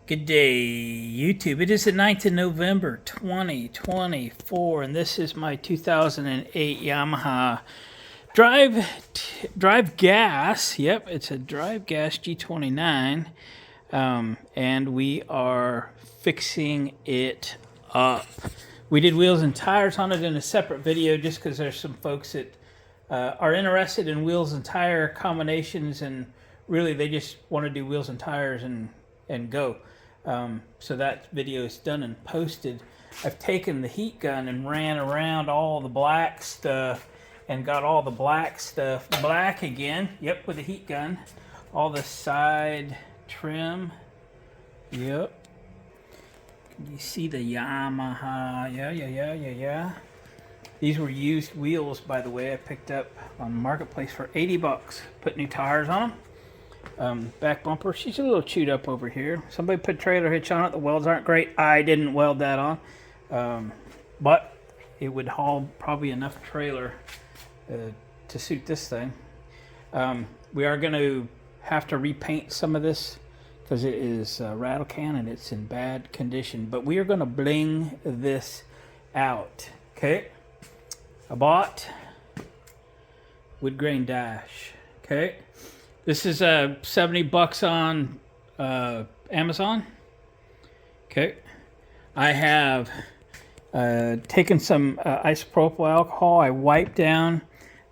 Good day, YouTube. It is the 9th of November, 2024, and this is my 2008 Yamaha drive gas. Yep, it's a drive gas G29, and we are fixing it up. We did wheels and tires on it in a separate video just because there's some folks that are interested in wheels and tire combinations, and really they just want to do wheels and tires and go. So that video is done and posted. I've taken the heat gun and ran around all the black stuff and got all the black stuff black again. Yep, with the heat gun. All the side trim. Yep. Can you see the Yamaha? Yeah. These were used wheels, by the way. I picked up on Marketplace for 80 bucks. Put new tires on them. Back bumper, she's a little chewed up over here. Somebody put trailer hitch on it. The welds aren't great. I didn't weld that on, but it would haul probably enough trailer to suit this thing. We are going to have to repaint some of this because it is rattle can and it's in bad condition, but we are going to bling this out. Okay, I bought wood grain dash. Okay, this is 70 bucks on Amazon. Okay, I have taken some isopropyl alcohol. I wiped down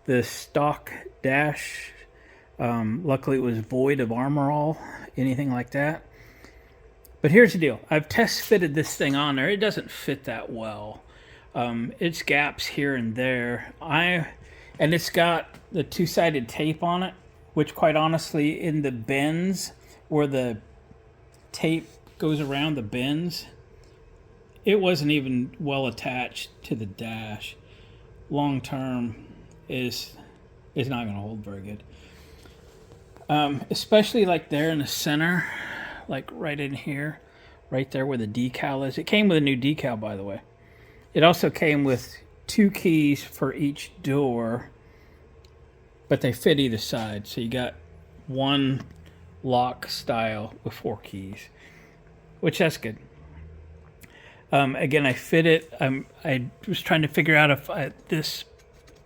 the stock dash. Luckily, it was void of Armor All, anything like that. But here's the deal: I've test fitted this thing on there. It doesn't fit that well. It's gaps here and there. And it's got the two-sided tape on it, which quite honestly, in the bends where the tape goes around the bends, it wasn't even well attached to the dash. Long term is not going to hold very good. Especially like there in the center, like right in here, right there where the decal is. It came with a new decal, by the way. It also came with 2 keys for each door, but they fit either side. So you got one lock style with 4 keys, which that's good. Again, I fit it. I was trying to figure out if this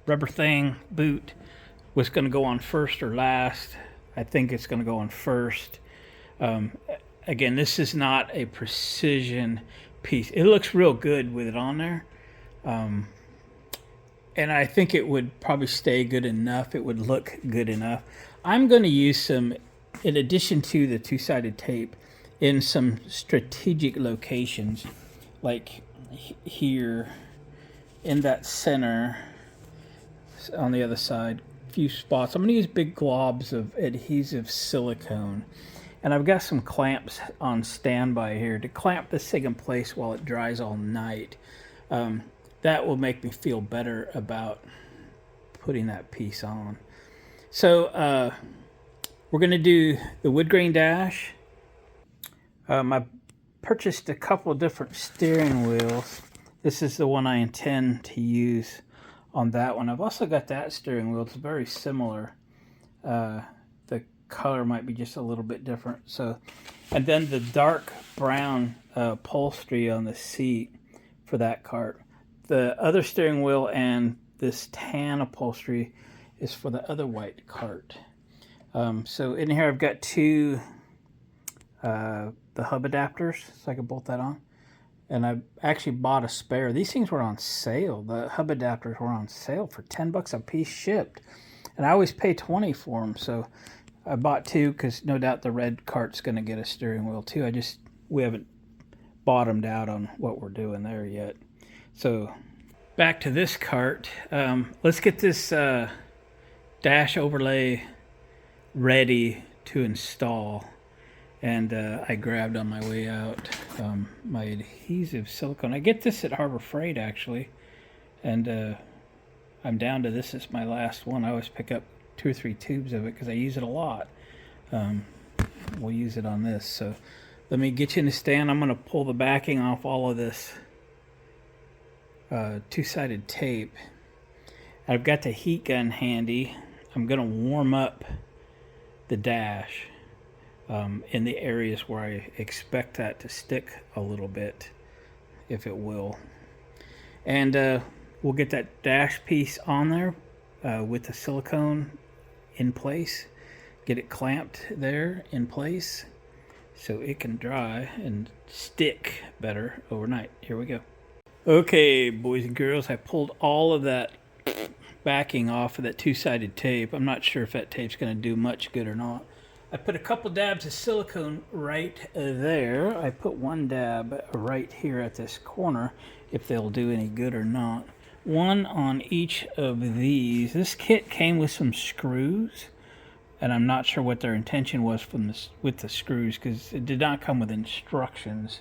rubber thing boot was going to go on first or last. I think it's going to go on first. Again, this is not a precision piece. It looks real good with it on there. And I think it would probably stay good enough. It would look good enough. I'm going to use some, in addition to the two-sided tape, in some strategic locations, like here, in that center, on the other side, a few spots. I'm going to use big globs of adhesive silicone. And I've got some clamps on standby here to clamp this thing in place while it dries all night. That will make me feel better about putting that piece on. So we're going to do the wood grain dash. I purchased a couple of different steering wheels. This is the one I intend to use on that one. I've also got that steering wheel. It's very similar. The color might be just a little bit different. So, and then the dark brown upholstery on the seat for that cart. The other steering wheel and this tan upholstery is for the other white cart. So in here I've got 2 the hub adapters, so I can bolt that on. And I actually bought a spare. These things were on sale. The hub adapters were on sale for 10 bucks a piece shipped. And I always pay 20 for them. So I bought 2 because no doubt the red cart's going to get a steering wheel too. We haven't bottomed out on what we're doing there yet. So back to this cart. Let's get this dash overlay ready to install. And I grabbed on my way out my adhesive silicone. I get this at Harbor Freight actually, and I'm down to this is my last one. I always pick up 2 or 3 tubes of it because I use it a lot. We'll use it on this. So let me get you in the stand. I'm going to pull the backing off all of this two-sided tape. I've got the heat gun handy. I'm going to warm up the dash. in the areas where I expect that to stick a little bit, if it will. And we'll get that dash piece on there with the silicone in place, get it clamped there in place so it can dry and stick better overnight. Here we go. Okay, boys and girls, I pulled all of that backing off of that two-sided tape. I'm not sure if that tape's going to do much good or not. I put a couple dabs of silicone right there. I put one dab right here at this corner, if they'll do any good or not. One on each of these. This kit came with some screws, and I'm not sure what their intention was with the screws, because it did not come with instructions.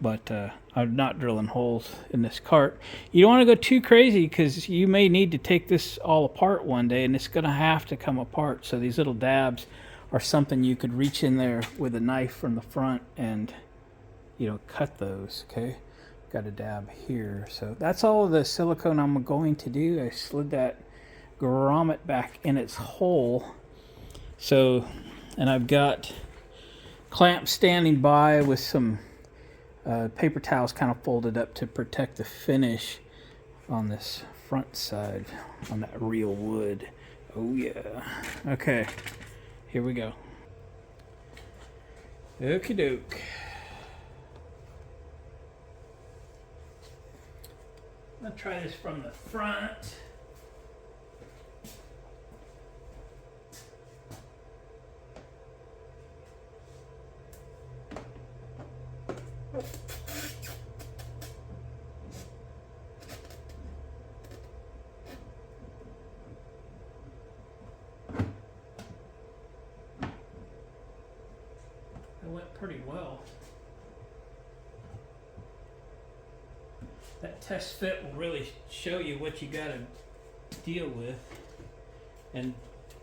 But I'm not drilling holes in this cart. You don't want to go too crazy, because you may need to take this all apart one day, and it's going to have to come apart. So these little dabs are something you could reach in there with a knife from the front and, you know, cut those. Okay, got a dab here. So that's all of the silicone I'm going to do. I slid that grommet back in its hole. So, and I've got clamps standing by with some paper towels kind of folded up to protect the finish on this front side on that real wood. Oh yeah. Okay, here we go. Okie doke. I'm gonna try this from the front. Went pretty well. That test fit will really show you what you got to deal with, and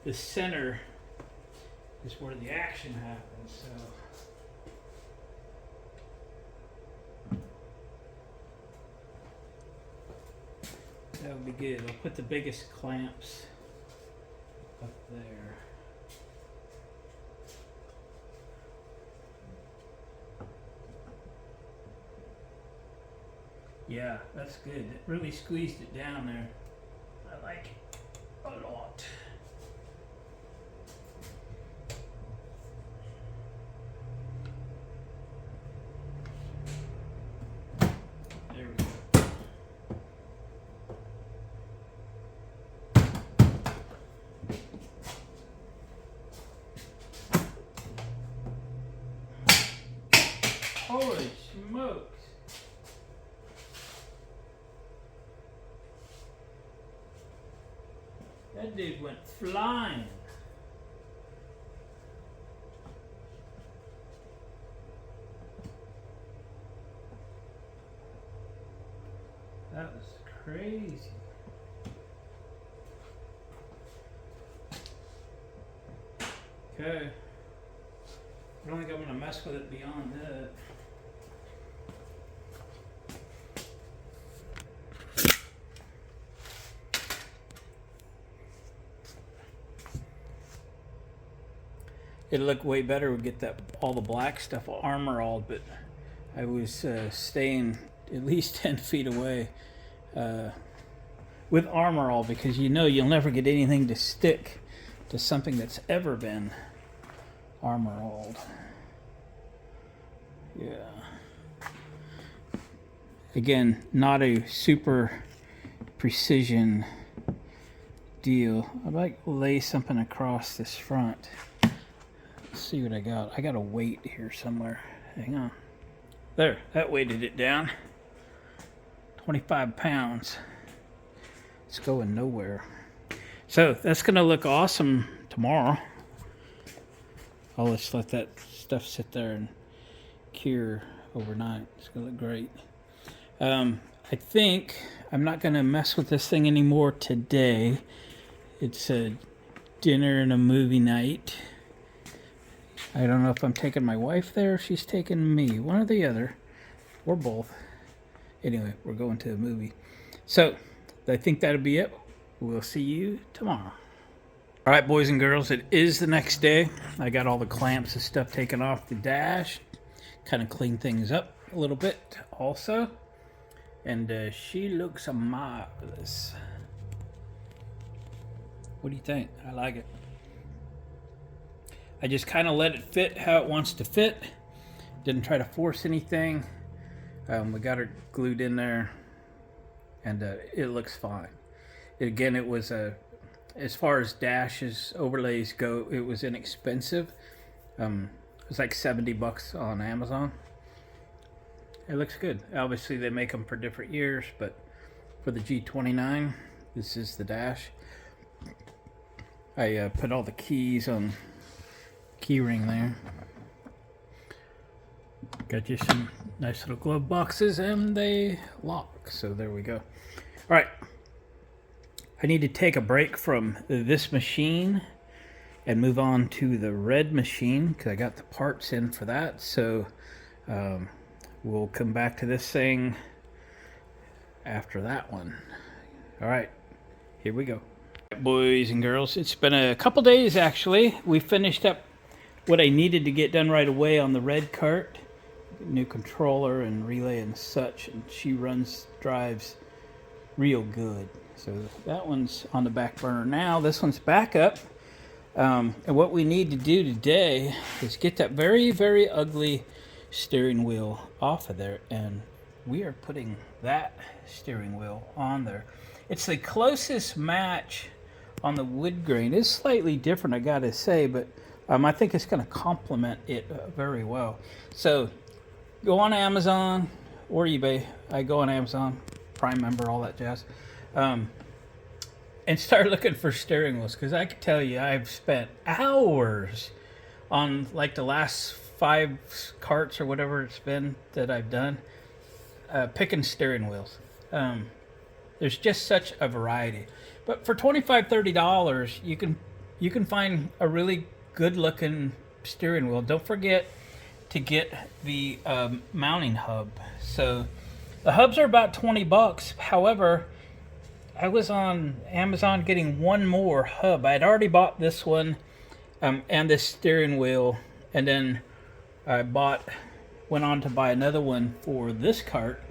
the center is where the action happens. So that would be good. I'll put the biggest clamps up there. Yeah, that's good. It really squeezed it down there. I like it a lot. There we go. Holy smokes. That dude went flying. That was crazy. Okay. I don't think I'm going to mess with it beyond that. It'd look way better. We'd get that all the black stuff armor all, but I was staying at least 10 feet away with armor all, because you know you'll never get anything to stick to something that's ever been armor alled. Yeah. Again, not a super precision deal. I might lay something across this front. See what I got. I got a weight here somewhere. Hang on. There, that weighted it down. 25 pounds. It's going nowhere. So that's going to look awesome tomorrow. I'll just let that stuff sit there and cure overnight. It's going to look great. I think I'm not going to mess with this thing anymore today. It's a dinner and a movie night. I don't know if I'm taking my wife there or she's taking me. One or the other. Or both. Anyway, we're going to a movie. So, I think that'll be it. We'll see you tomorrow. All right, boys and girls, it is the next day. I got all the clamps and stuff taken off the dash. Kind of clean things up a little bit also. And she looks marvelous. What do you think? I like it. I just kind of let it fit how it wants to fit. Didn't try to force anything. We got her glued in there, and it looks fine. Again, it was as far as dashes, overlays go, it was inexpensive. It was like $70 on Amazon. It looks good. Obviously, they make them for different years, but for the G29, this is the dash. I put all the keys on key ring there. Got you some nice little glove boxes, and they lock. So there we go. All right. I need to take a break from this machine and move on to the red machine because I got the parts in for that. So we'll come back to this thing after that one. All right, here we go. Boys and girls, it's been a couple days actually. We finished up what I needed to get done right away on the red cart. New controller and relay and such, and she drives real good. So that one's on the back burner now. This one's back up. And what we need to do today is get that very, very ugly steering wheel off of there. And we are putting that steering wheel on there. It's the closest match on the wood grain. It's slightly different, I gotta say, but I think it's gonna complement it very well. So go on Amazon or eBay. I go on Amazon, Prime member, all that jazz. And start looking for steering wheels, because I can tell you I've spent hours on like the last 5 carts or whatever it's been that I've done picking steering wheels. There's just such a variety, but for $25-30 you can find a really good looking steering wheel. Don't forget to get the mounting hub. So the hubs are about $20. However, I was on Amazon getting one more hub. I had already bought this one and this steering wheel, and then I went on to buy another one for this cart,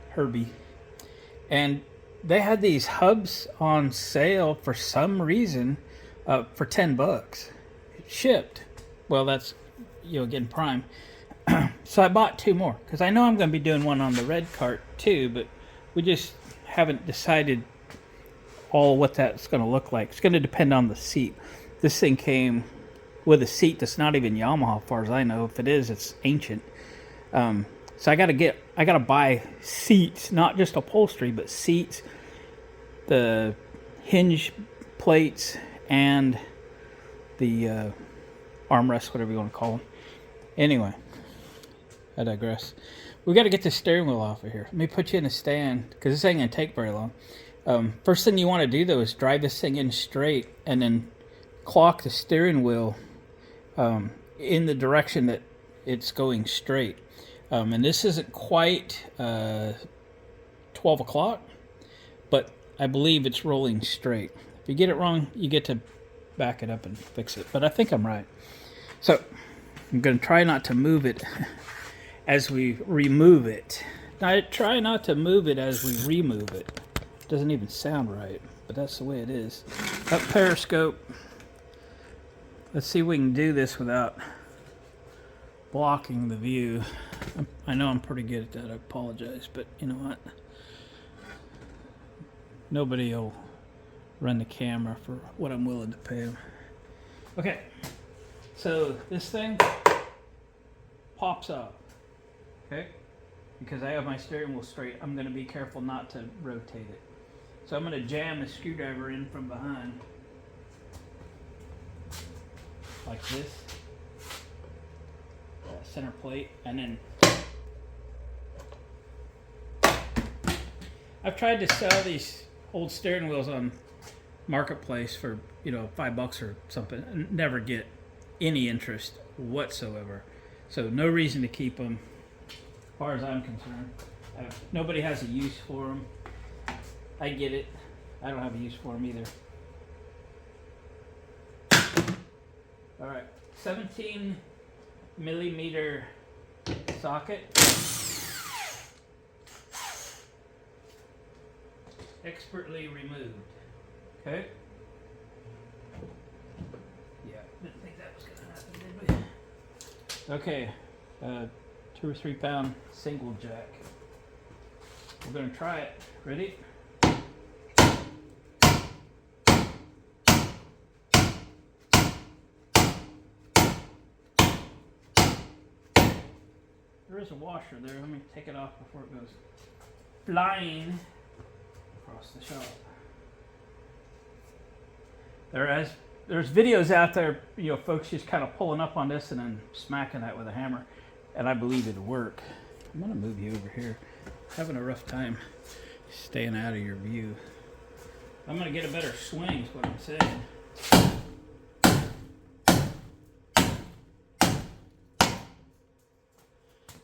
Herbie. And they had these hubs on sale for some reason for $10. It shipped. Well, that's, getting Prime. So I bought 2 more because I know I'm going to be doing one on the red cart too, but we just haven't decided all what that's going to look like. It's going to depend on the seat. This thing came with a seat that's not even Yamaha, as far as I know. If it is, it's ancient. So I got to buy seats, not just upholstery, but seats, the hinge plates, and the armrests, whatever you want to call them. Anyway, I digress. We got to get the steering wheel off of here. Let me put you in a stand, because this ain't going to take very long. First thing you want to do, though, is drive this thing in straight and then clock the steering wheel in the direction that it's going straight. And this isn't quite 12 o'clock, but I believe it's rolling straight. If you get it wrong, you get to back it up and fix it. But I think I'm right. So I'm going to try not to move it as we remove it. I try not to move it as we remove it. Doesn't even sound right, but that's the way it is. Up periscope. Let's see if we can do this without blocking the view. I know I'm pretty good at that. I apologize, but you know what? Nobody will run the camera for what I'm willing to pay them. Okay, so this thing pops up. Okay, because I have my steering wheel straight, I'm going to be careful not to rotate it. So I'm going to jam the screwdriver in from behind, like this, center plate, and then I've tried to sell these old steering wheels on Marketplace for $5 or something, and never get any interest whatsoever. So no reason to keep them. As far as I'm concerned, nobody has a use for them. I get it. I don't have a use for them either. All right, 17 millimeter socket. Expertly removed. Okay. Yeah, didn't think that was gonna happen, did we? Okay, 2 or 3 pound single jack. We're gonna try it. Ready? There is a washer there. Let me take it off before it goes flying across the shop. There's videos out there, you know, folks just kind of pulling up on this and then smacking that with a hammer, and I believe it'll work. I'm gonna move you over here. Having a rough time staying out of your view. I'm gonna get a better swing, is what I'm saying.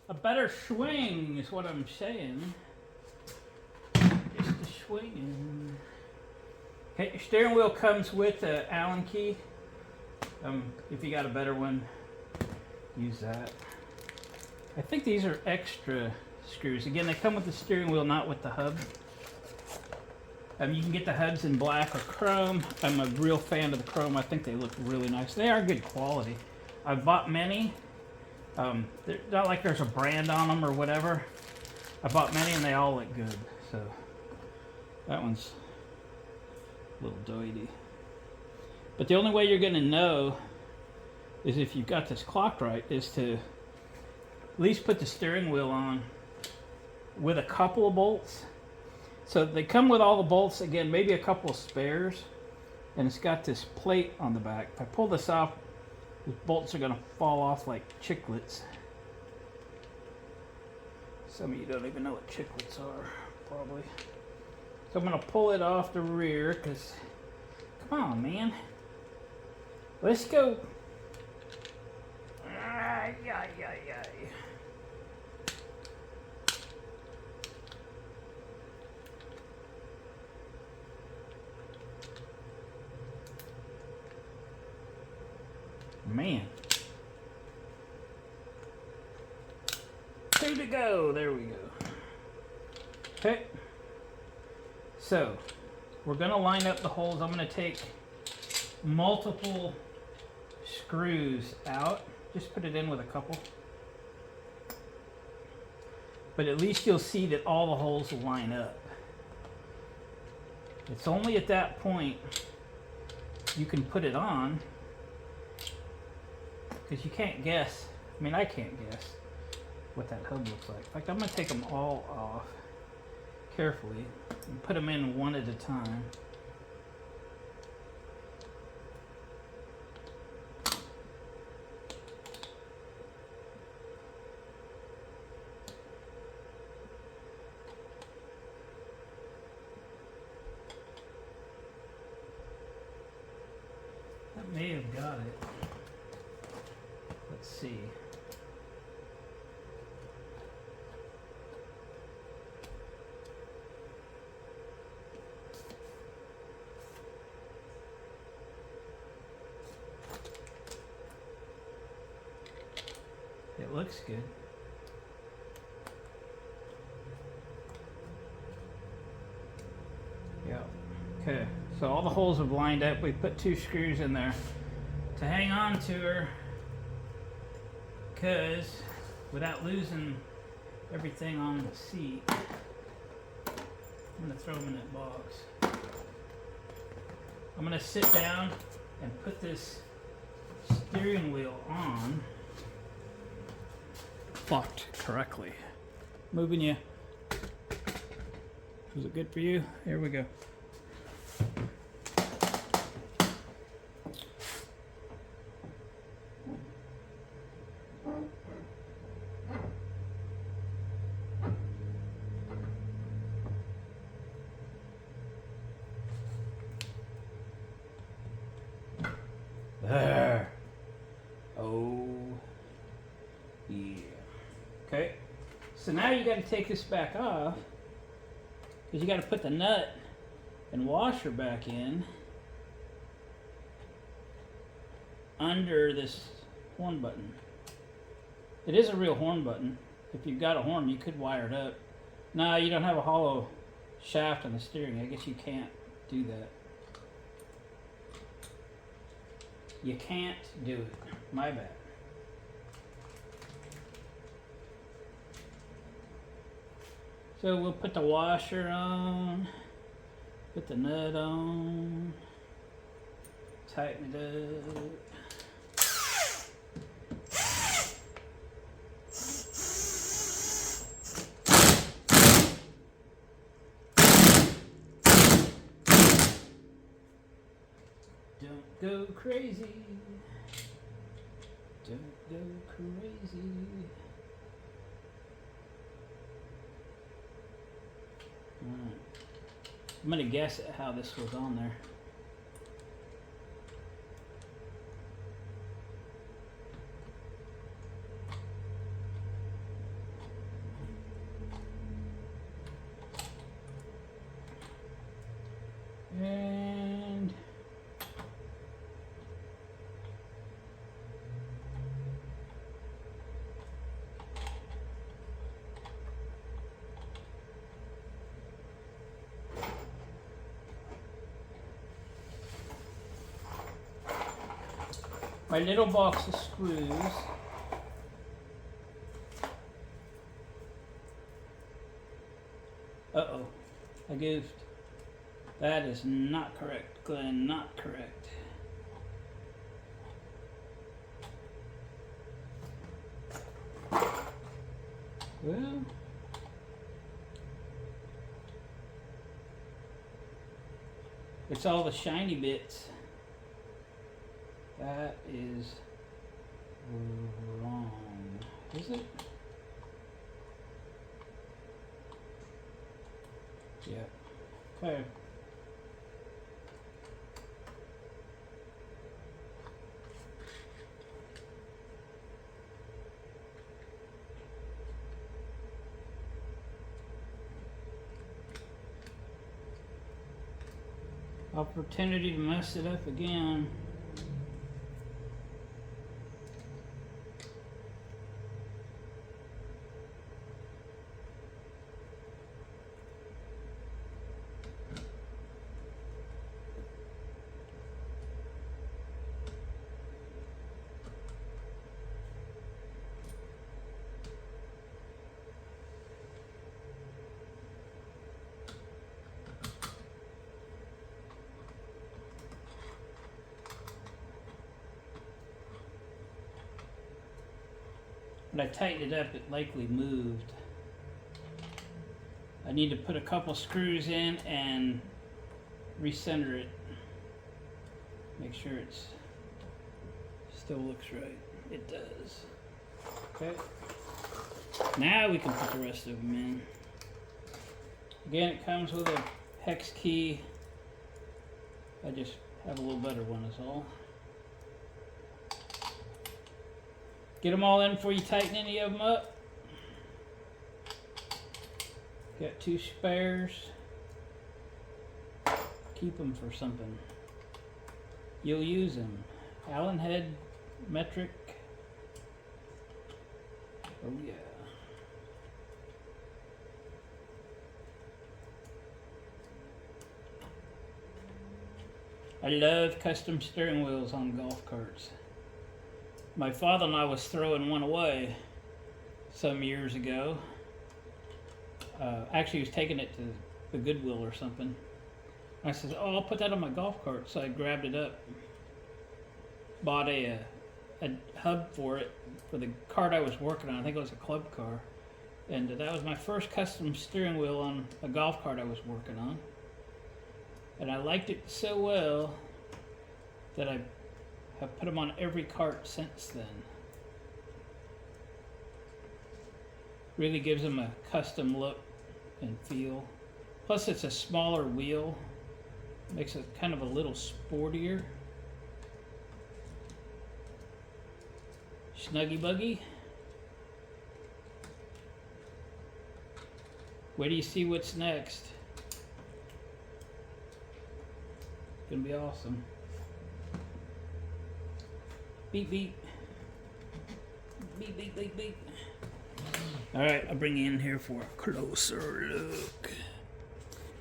A better swing is what I'm saying. Just a swinging. Okay, your steering wheel comes with an Allen key. If you got a better one, use that. I think these are extra screws. Again, they come with the steering wheel, not with the hub. You can get the hubs in black or chrome. I'm a real fan of the chrome. I think they look really nice. They are good quality. I've bought many. They're not like there's a brand on them or whatever. I bought many and they all look good. So that one's a little doity. But the only way you're going to know is if you've got this clocked right, is to at least put the steering wheel on with a couple of bolts. So they come with all the bolts, again, maybe a couple of spares, and it's got this plate on the back. If I pull this off, the bolts are going to fall off like chiclets. Some of you don't even know what chiclets are, probably. So I'm going to pull it off the rear, because, come on, man. Let's go. Ay, ay, ay, ay. Man. 2 to go. There we go. Okay. So, we're going to line up the holes. I'm going to take multiple screws out. Just put it in with a couple. But at least you'll see that all the holes will line up. It's only at that point you can put it on, because you can't guess. I mean, I can't guess what that hub looks like. In fact, I'm going to take them all off carefully and put them in one at a time. That may have got it. Let's see. It looks good. Yeah. Okay. So all the holes have lined up. We put 2 screws in there to hang on to her, because without losing everything on the seat, I'm going to throw them in that box. I'm going to sit down and put this steering wheel on, locked correctly. Moving you. Was it good for you? Here we go. There. Oh, yeah. Okay. So now you got to take this back off, because you got to put the nut and washer back in. under this horn button. It is a real horn button. If you've got a horn, you could wire it up. No, you don't have a hollow shaft on the steering. I guess you can't do that. You can't do it. My bad. So we'll put the washer on, put the nut on, tighten it up. Don't go crazy. Don't go crazy. Alright. I'm gonna guess at how this was on there. And my little box of screws. Uh-oh, I goofed. That is not correct, Glenn, not correct. Well, it's all the shiny bits. That is wrong, is it? Yeah. Okay. Opportunity to mess it up again. When I tightened it up, it likely moved. I need to put a couple screws in and recenter it. Make sure it's still looks right. It does. Okay. Now we can put the rest of them in. Again, it comes with a hex key. I just have a little better one is all. Get them all in before you tighten any of them up. Got 2 spares. Keep them for something. You'll use them. Allen head, metric. Oh yeah. I love custom steering wheels on golf carts. My father-in-law was throwing one away some years ago. Actually, he was taking it to the Goodwill or something. I said, "Oh, I'll put that on my golf cart." So I grabbed it up, bought a hub for it for the cart I was working on. I think it was a club car, and that was my first custom steering wheel on a golf cart I was working on. And I liked it so well that I have put them on every cart since then. Really gives them a custom look and feel. Plus it's a smaller wheel. Makes it kind of a little sportier. Snuggy buggy. Wait till you see what's next. It's gonna be awesome. Beep, beep. Beep, beep, beep, beep. All right, I'll bring you in here for a closer look.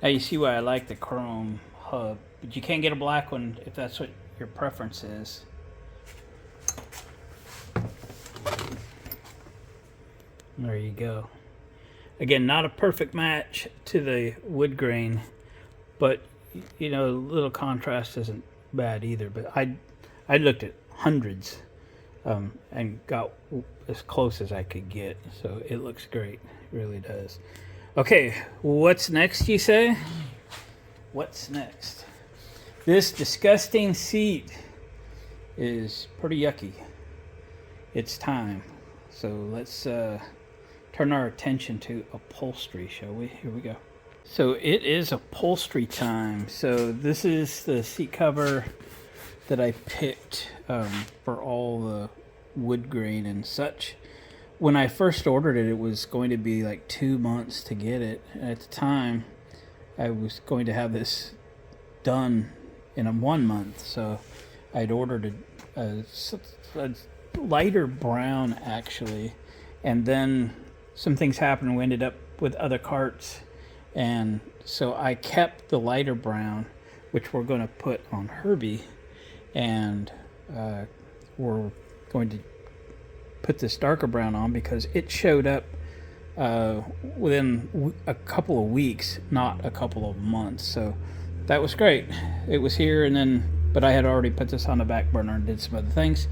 Now you see why I like the chrome hub, but you can't get a black one if that's what your preference is. There you go. Again, not a perfect match to the wood grain, but you know, a little contrast isn't bad either. But I looked at hundreds and got as close as I could get, so it looks great. It really does. Okay, what's next, you say? What's next? This disgusting seat is pretty yucky. It's time. So let's turn our attention to upholstery, shall we? Here we go. So it is upholstery time. So this is the seat cover that I picked for all the wood grain and such. When I first ordered it, it was going to be like 2 months to get it. At the time, I was going to have this done in 1 month. So I'd ordered a lighter brown, actually. And then some things happened. We ended up with other carts. And so I kept the lighter brown, which we're going to put on Herbie. And we're going to put this darker brown on because it showed up within a couple of weeks, not a couple of months. So that was great. It was here, and then, but I had already put this on the back burner and did some other things,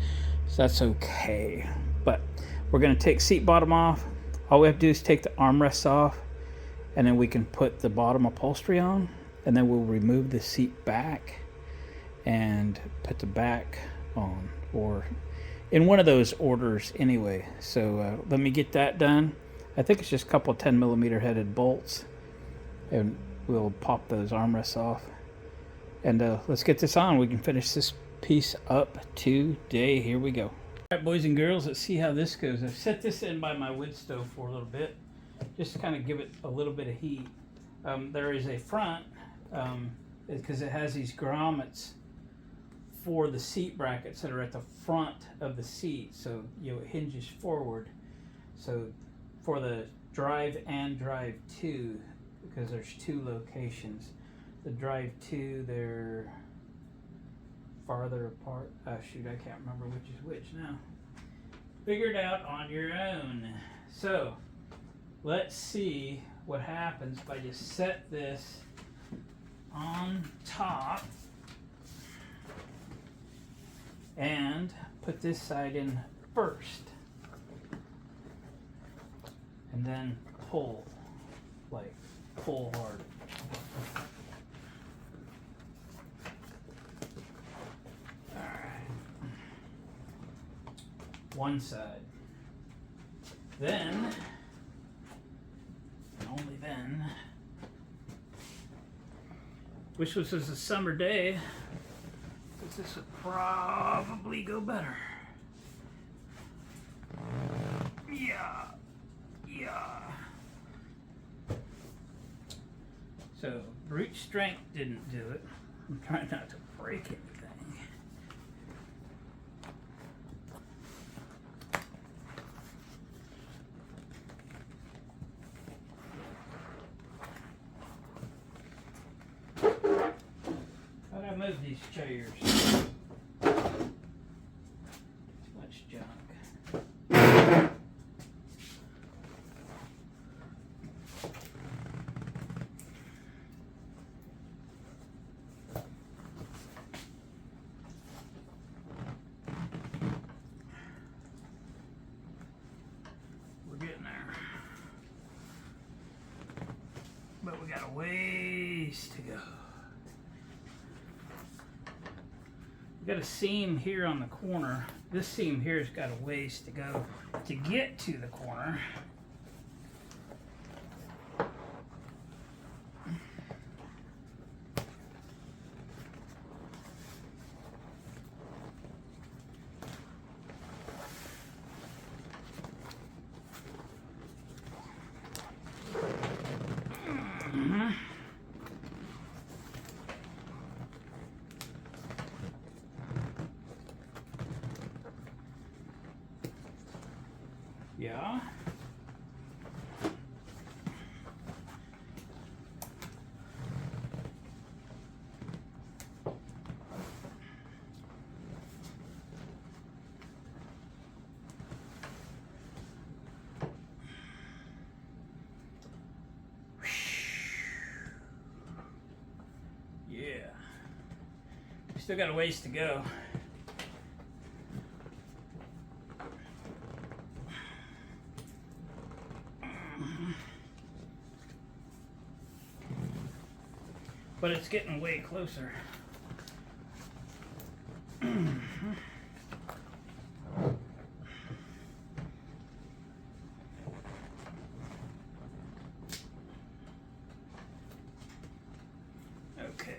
so that's okay. But we're going to take seat bottom off. All we have to do is take the armrests off, and then we can put the bottom upholstery on, and then we'll remove the seat back and put the back on, or in one of those orders anyway. So let me get that done. I think it's just a couple of 10mm headed bolts, and we'll pop those armrests off. And let's get this on. We can finish this piece up today. Here we go. All right, boys and girls, let's see how this goes. I've set this in by my wood stove for a little bit, just to kind of give it a little bit of heat. There is a front, because it has these grommets for the seat brackets that are at the front of the seat, so it hinges forward. So for the drive and drive 2, because there's 2 locations. The drive 2, they're farther apart. Oh shoot, I can't remember which is which now. Figure it out on your own. So let's see what happens if I just set this on top and put this side in first, and then pull hard. Alright, one side. Then, and only then, wish this was a summer day, because this would probably go better. Yeah. So, brute strength didn't do it. I'm trying not to break anything. How do I move these chairs? Too much junk. But we got a ways to go. We got a seam here on the corner. This seam here has got a ways to go to get to the corner. now. Yeah. Still got a ways to go. But it's getting way closer. Okay.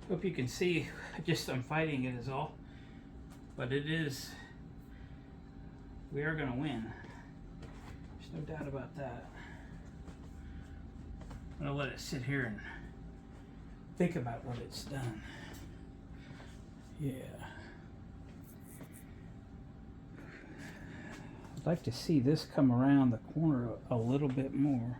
Hope you can see, just I'm fighting it is all. But it is, we are going to win. There's no doubt about that. I'm going to let it sit here and think about what it's done. Yeah. I'd like to see this come around the corner a little bit more.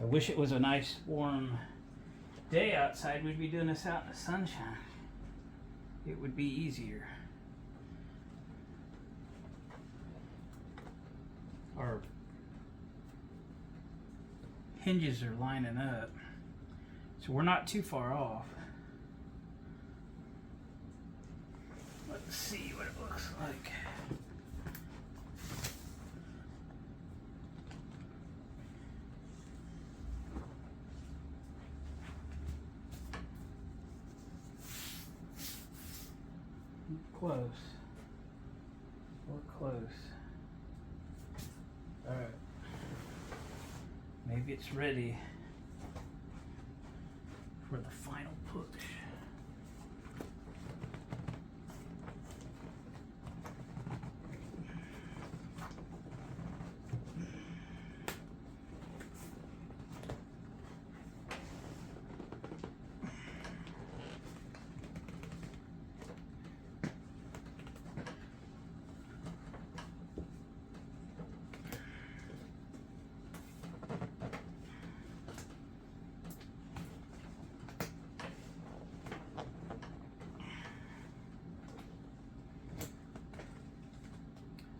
I wish it was a nice warm day outside. We'd be doing this out in the sunshine. It would be easier. Our hinges are lining up, so we're not too far off. Let's see what it looks like. Close. We're close. Alright. Maybe it's ready for the final push.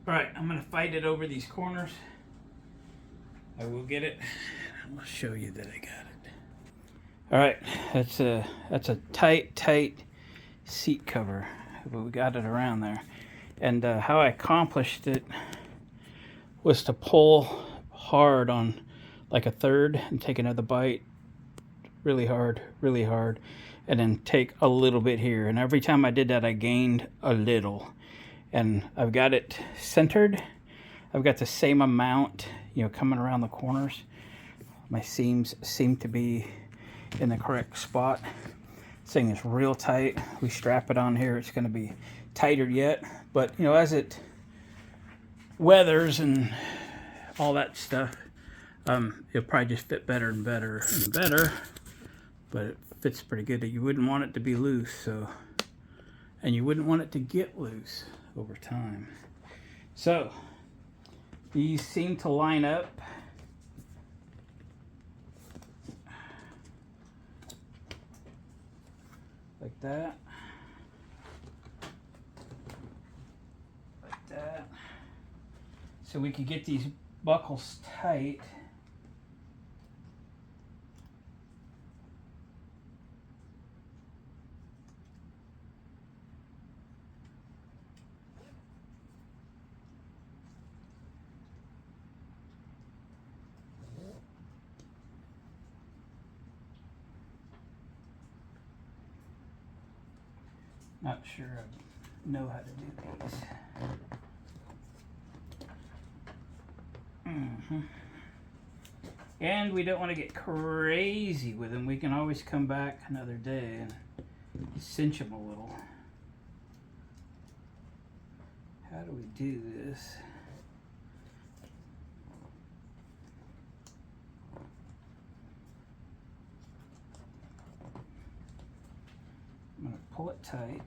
Alright, I'm going to fight it over these corners. I will get it. I'll show you that I got it. Alright, that's a tight seat cover, but we got it around there. And how I accomplished it was to pull hard on like a third and take another bite really hard, and then take a little bit here. And every time I did that, I gained a little. And I've got it centered. I've got the same amount, you know, coming around the corners. My seams seem to be in the correct spot. This thing is real tight. We strap it on here. It's going to be tighter yet. But, you know, as it weathers and all that stuff, it'll probably just fit better and better and better. But it fits pretty good. You wouldn't want it to be loose, so, and you wouldn't want it to get loose over time. So these seem to line up. Like that. Like that. So we can get these buckles tight. Not sure I know how to do these. And we don't want to get crazy with them. We can always come back another day and cinch them a little. How do we do this? I'm going to pull it tight.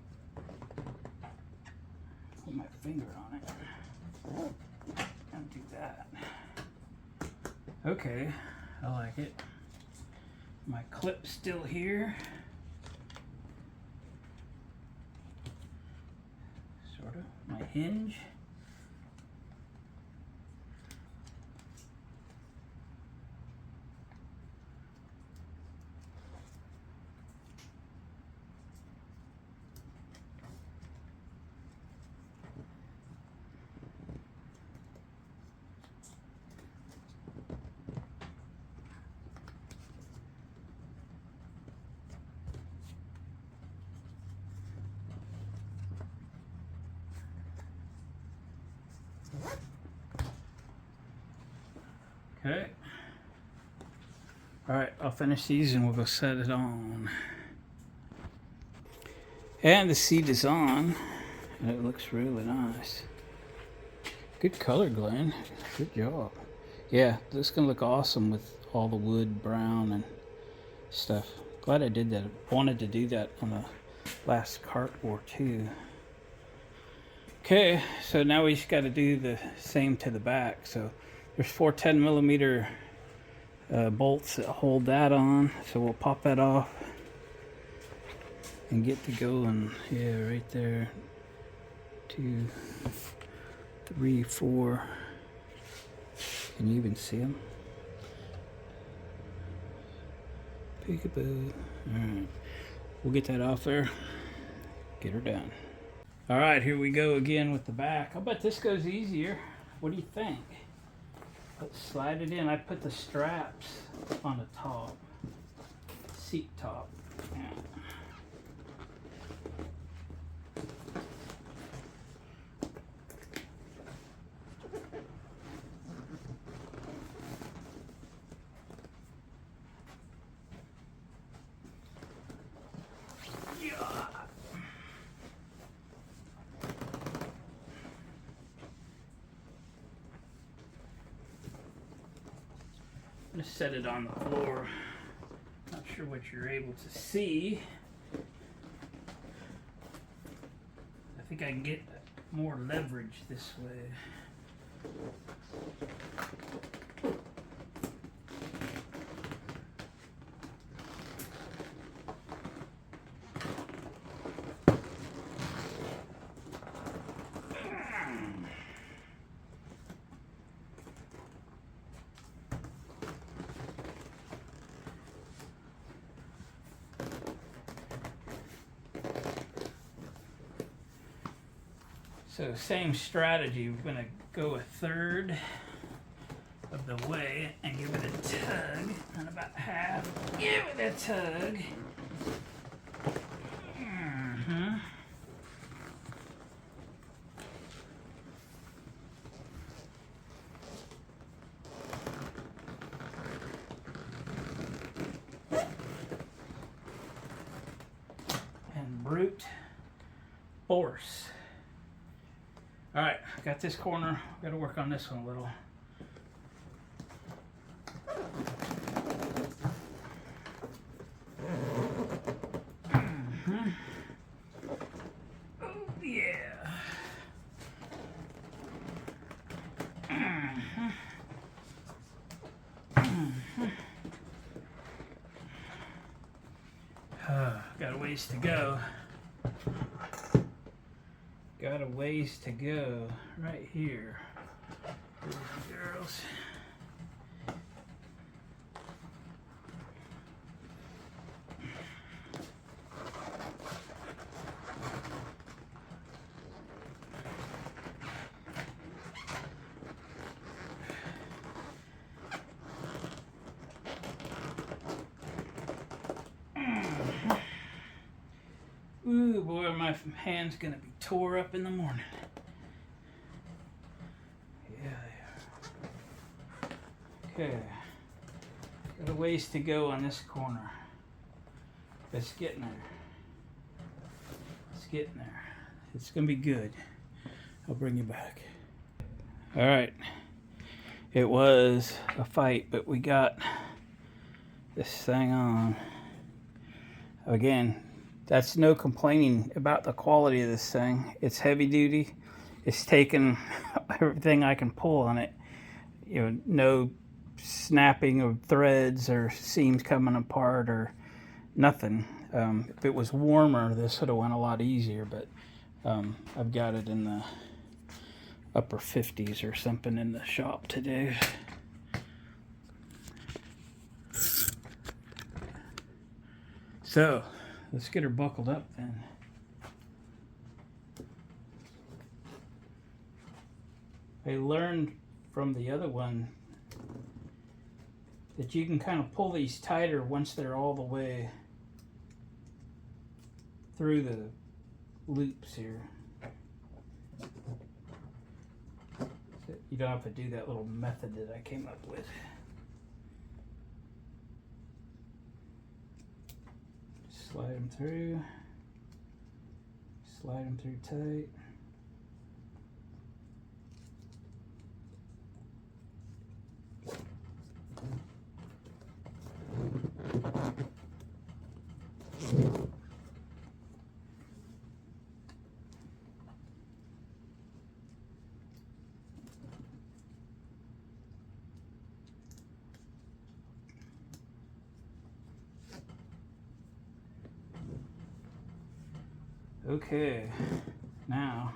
Put my finger on it. And do that. Okay, I like it. My clip's still here. Sort of. My hinge. Okay. All right, I'll finish these and we'll go set it on. And the seat is on, and it looks really nice. Good color, Glenn. Good job. Yeah, this is gonna look awesome with all the wood brown and stuff. Glad I did that. I wanted to do that on the last cartboard too. Okay, so now we just got to do the same to the back. So there's 4 10mm bolts that hold that on. So we'll pop that off and get to going. Yeah, right there. 2, 3, 4. Can you even see them? Peekaboo. Alright, we'll get that off there. Get her done. Alright, here we go again with the back. I'll bet this goes easier. What do you think? Let's slide it in. I put the straps on the top. Seat top. Yeah. Just set it on the floor. Not sure what you're able to see. I think I can get more leverage this way. So same strategy, we're going to go 1/3 of the way and give it a tug, and about half, give it a tug. And brute force. All right, got this corner. Got to work on this one a little. Oh yeah. Got a ways to go. Got a ways to go right here, boys and girls. Ooh, boy, my my hand's gonna be tore up in the morning. Yeah. Okay. Got a ways to go on this corner. It's getting there. It's getting there. It's gonna be good. I'll bring you back. All right. It was a fight, but we got this thing on. Again, that's no complaining about the quality of this thing. It's heavy duty. It's taken everything I can pull on it. You know, no snapping of threads or seams coming apart or nothing. If it was warmer, this would have went a lot easier, but I've got it in the upper 50s or something in the shop today. So let's get her buckled up then. I learned from the other one that you can kind of pull these tighter once they're all the way through the loops here. So you don't have to do that little method that I came up with. Slide them through. Slide them through tight. Okay, now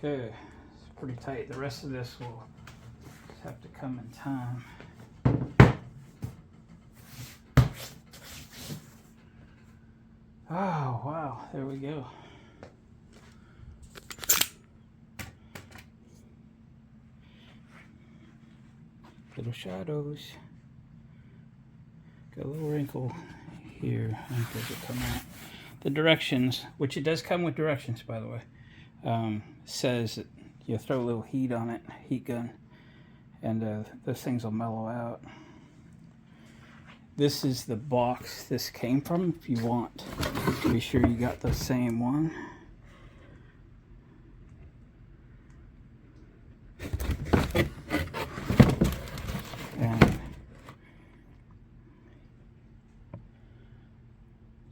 okay, it's pretty tight. The rest of this will just have to come in time. Oh, wow, there we go. Little shadows. Got a little wrinkle here. I think those will come out. The directions, which it does come with directions, by the way. Says that you throw a little heat on it, heat gun, and those things will mellow out. This is the box this came from. If you want, be sure you got the same one. And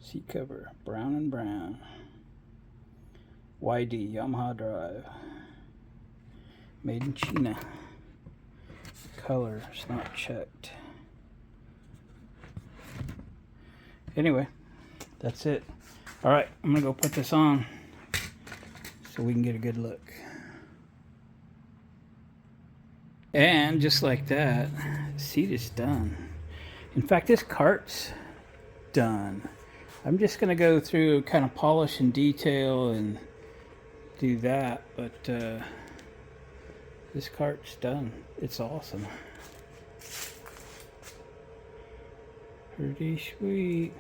seat cover, brown and brown. YD Yamaha drive, made in China. Color is not checked. Anyway, that's it. All right, I'm gonna go put this on so we can get a good look. And just like that, the seat is done. In fact, this cart's done. I'm just gonna go through, kind of polish and detail and do that, but this cart's done. It's awesome. Pretty sweet.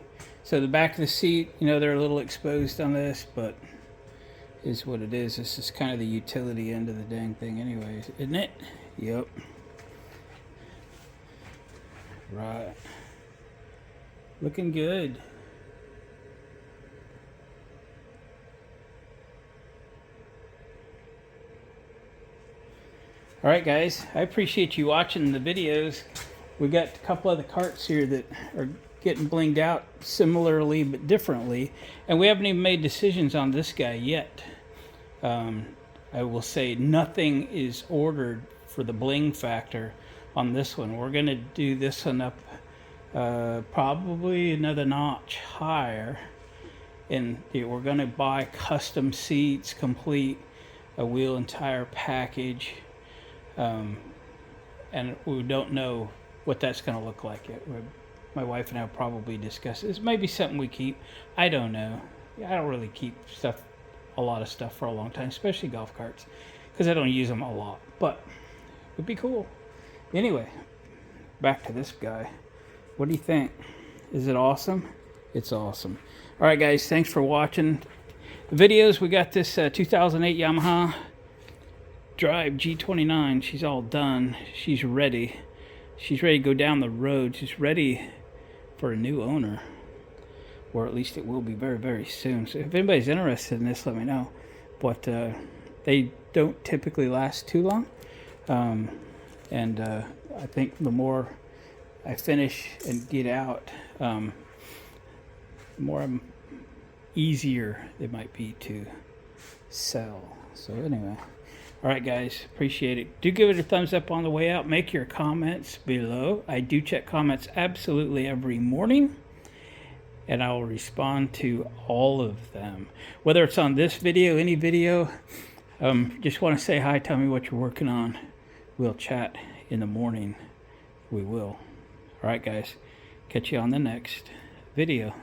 So the back of the seat, you know, they're a little exposed on this, but is what it is. This is kind of the utility end of the dang thing anyways, isn't it? Yep. Right. Looking good. Alright guys, I appreciate you watching the videos. We got a couple of the carts here that are getting blinged out similarly but differently. And we haven't even made decisions on this guy yet. I will say nothing is ordered for the bling factor on this one. We're going to do this one up probably another notch higher. And we're going to buy custom seats, complete a wheel and tire package. And we don't know what that's going to look like yet. My wife and I will probably discuss this. Maybe something we keep. I don't know. I don't really keep a lot of stuff for a long time, especially golf carts, because I don't use them a lot. But it would be cool. Anyway, back to this guy. What do you think? Is it awesome? It's awesome. All right, guys. Thanks for watching the videos. We got this 2008 Yamaha Drive G29. She's all done. She's ready. She's ready to go down the road. She's ready for a new owner, or at least it will be very, very soon. So if anybody's interested in this, let me know. But they don't typically last too long. I think the more I finish and get out, the more easier they might be to sell. So anyway. All right, guys, appreciate it. Do give it a thumbs up on the way out. Make your comments below. I do check comments absolutely every morning, and I will respond to all of them. Whether it's on this video, any video, just want to say hi, tell me what you're working on. We'll chat in the morning. We will. All right, guys, catch you on the next video.